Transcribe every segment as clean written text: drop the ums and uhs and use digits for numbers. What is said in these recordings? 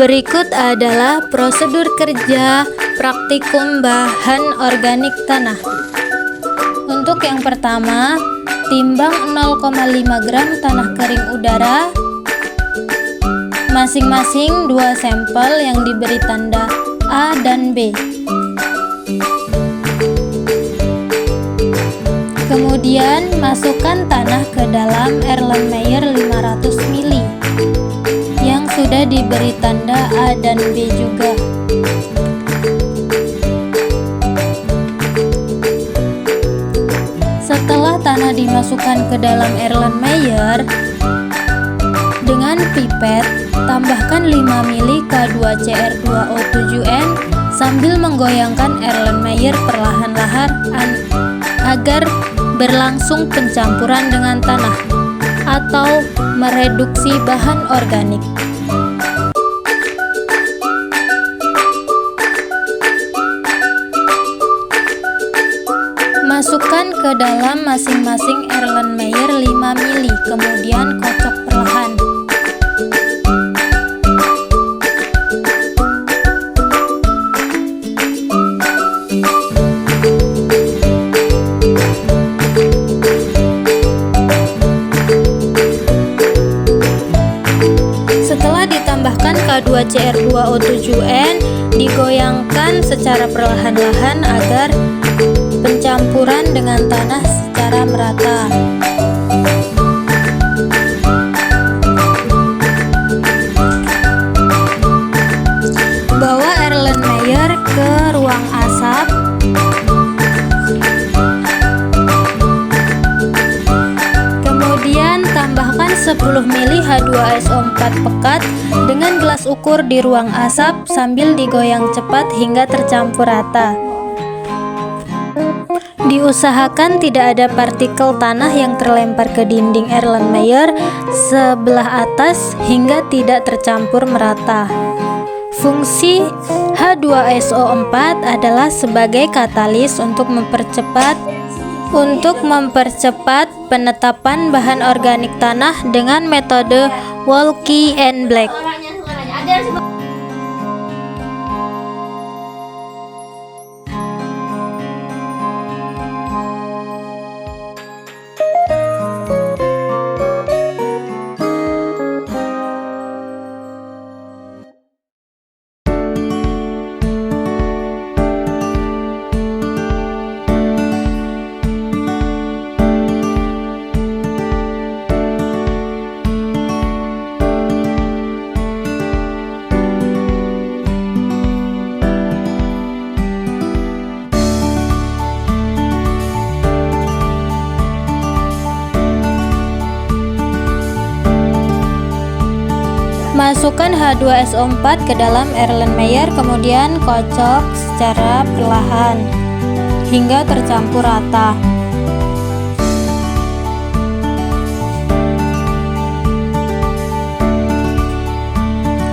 Berikut adalah prosedur kerja praktikum bahan organik tanah. Untuk yang pertama, timbang 0,5 gram tanah kering udara, masing-masing 2 sampel yang diberi tanda A dan B. Kemudian masukkan tanah ke dalam Erlenmeyer 500 ml yang sudah diberi tanda A dan B juga. Setelah tanah dimasukkan ke dalam Erlenmeyer, dengan pipet tambahkan 5 ml K2CR2O7N sambil menggoyangkan Erlenmeyer perlahan-lahan agar berlangsung pencampuran dengan tanah atau mereduksi bahan organik. Masukkan ke dalam masing-masing Erlenmeyer 5 ml, kemudian kocok perlahan. Setelah ditambahkan K2CR2O7N, digoyangkan secara perlahan-lahan agar pencampuran dengan tanah secara merata. Bawa Erlenmeyer ke ruang asap. Kemudian tambahkan 10 ml H2SO4 pekat dengan gelas ukur di ruang asap sambil digoyang cepat hingga tercampur rata. Diusahakan tidak ada partikel tanah yang terlempar ke dinding Erlenmeyer sebelah atas hingga tidak tercampur merata. Fungsi H2SO4 adalah sebagai katalis untuk mempercepat penetapan bahan organik tanah dengan metode Walkie and Black. Masukkan H2SO4 ke dalam Erlenmeyer, kemudian kocok secara perlahan hingga tercampur rata.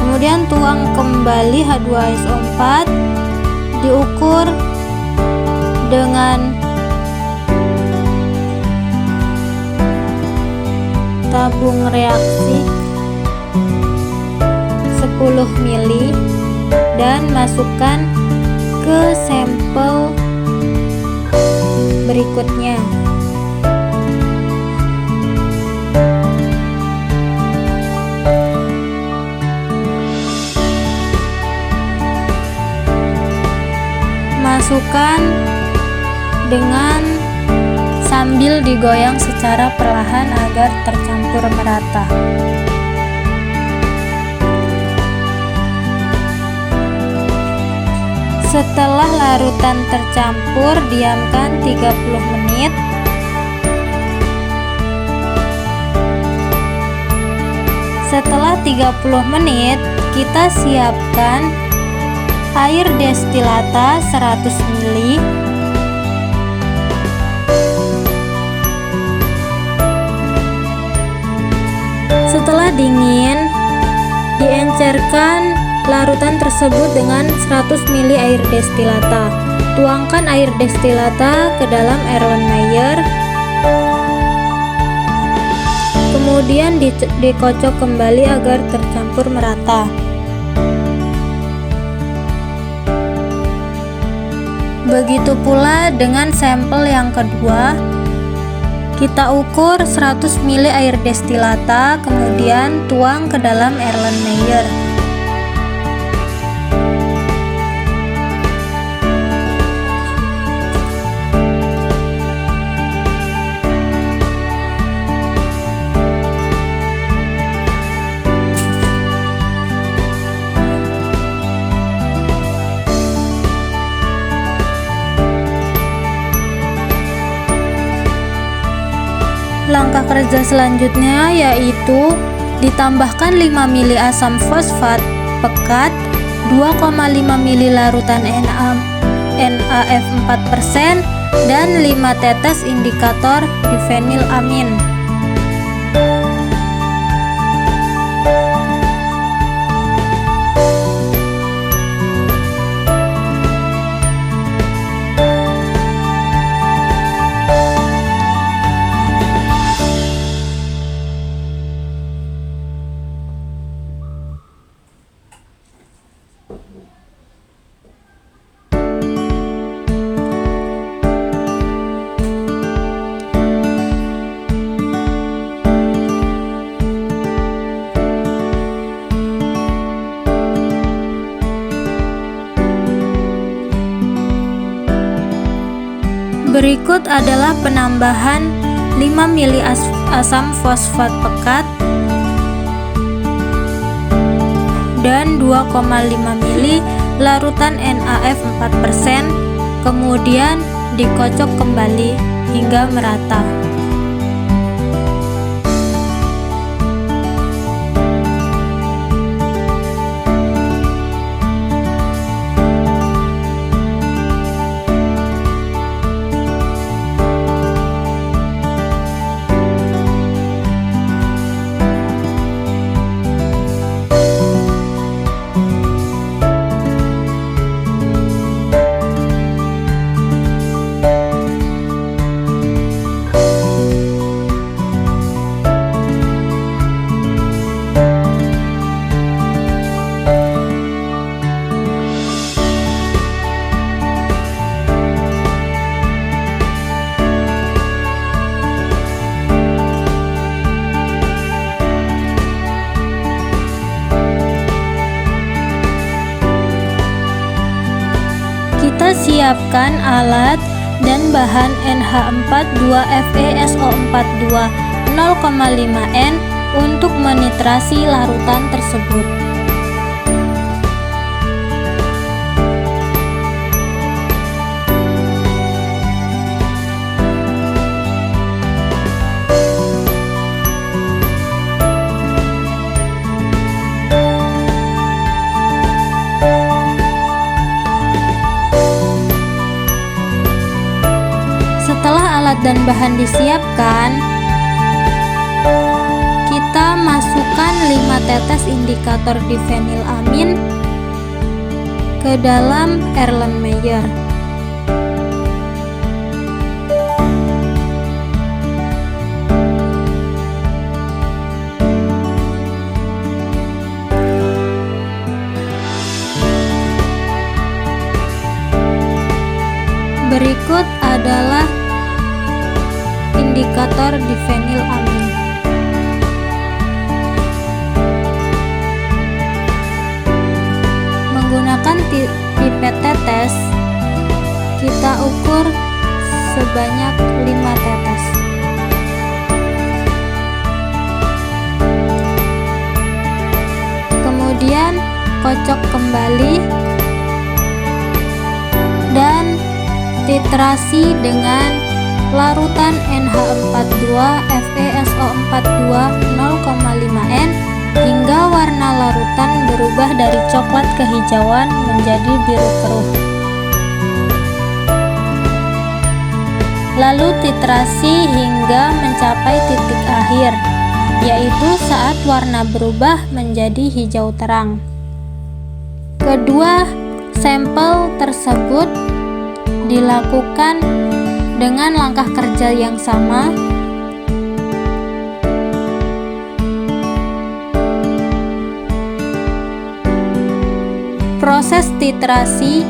Kemudian tuang kembali H2SO4, diukur dengan tabung reaksi 10 ml dan masukkan ke sampel berikutnya. Masukkan dengan sambil digoyang secara perlahan agar tercampur merata. Setelah larutan tercampur, diamkan 30 menit. Setelah 30 menit, kita siapkan air destilata 100 ml. Setelah dingin, diencerkan larutan tersebut dengan 100 ml air destilata. Tuangkan air destilata ke dalam Erlenmeyer. Kemudian dikocok kembali agar tercampur merata. Begitu pula dengan sampel yang kedua. Kita ukur 100 ml air destilata, kemudian tuang ke dalam Erlenmeyer. Langkah kerja selanjutnya yaitu ditambahkan 5 ml asam fosfat pekat, 2,5 ml larutan NaF 4%, dan 5 tetes indikator difenilamin. Berikut adalah penambahan 5 ml asam fosfat pekat dan 2,5 ml larutan NaF 4%, kemudian dikocok kembali hingga merata. Kita siapkan alat dan bahan NH42FeSO42 0,5N untuk menitrasi larutan tersebut. Alat dan bahan disiapkan, kita masukkan 5 tetes indikator difenilamin ke dalam Erlenmeyer. Berikut adalah indikator difenilamin. Menggunakan pipet tetes, kita ukur sebanyak 5 tetes. Kemudian kocok kembali dan titrasi dengan larutan NH42FeSO42 0,5N hingga warna larutan berubah dari coklat kehijauan menjadi biru keruh. Lalu titrasi hingga mencapai titik akhir, yaitu saat warna berubah menjadi hijau terang. Kedua sampel tersebut dilakukan dengan langkah kerja yang sama. Proses titrasi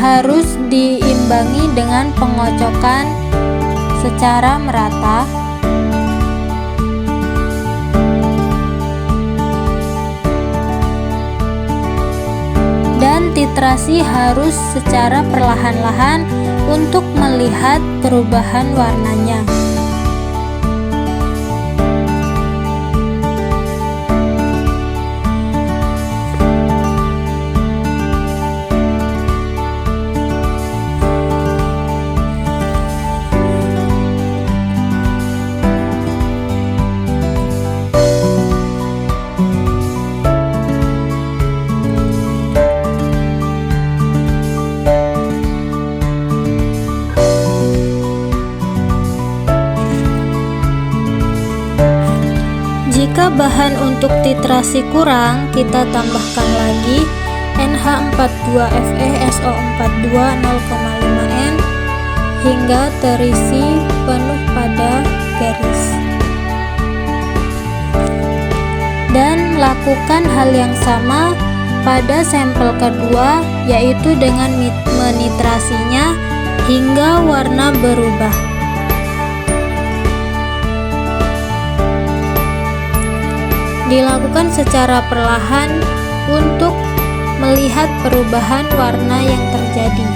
harus diimbangi dengan pengocokan secara merata dan titrasi harus secara perlahan-lahan untuk melihat perubahan warnanya. Jika bahan untuk titrasi kurang, kita tambahkan lagi NH42FeSO42 0,5 N hingga terisi penuh pada garis. Dan lakukan hal yang sama pada sampel kedua, yaitu dengan menitrasinya hingga warna berubah. Dilakukan secara perlahan untuk melihat perubahan warna yang terjadi.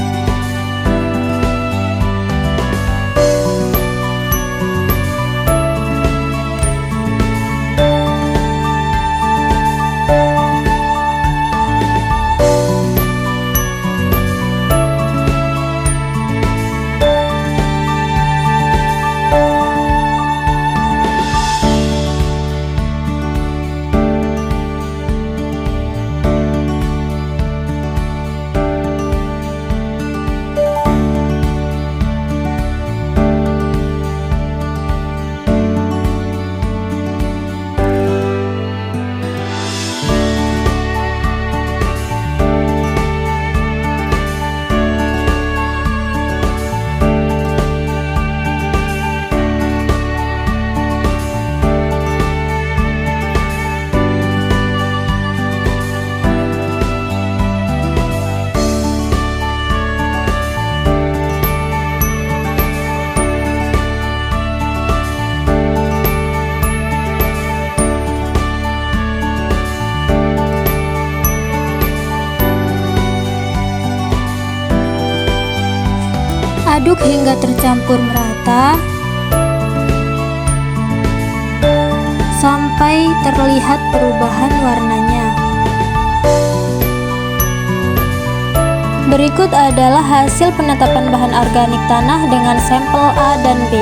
Aduk hingga tercampur merata sampai terlihat perubahan warnanya. Berikut adalah hasil penetapan bahan organik tanah dengan sampel A dan B,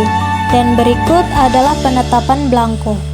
dan berikut adalah penetapan blanko.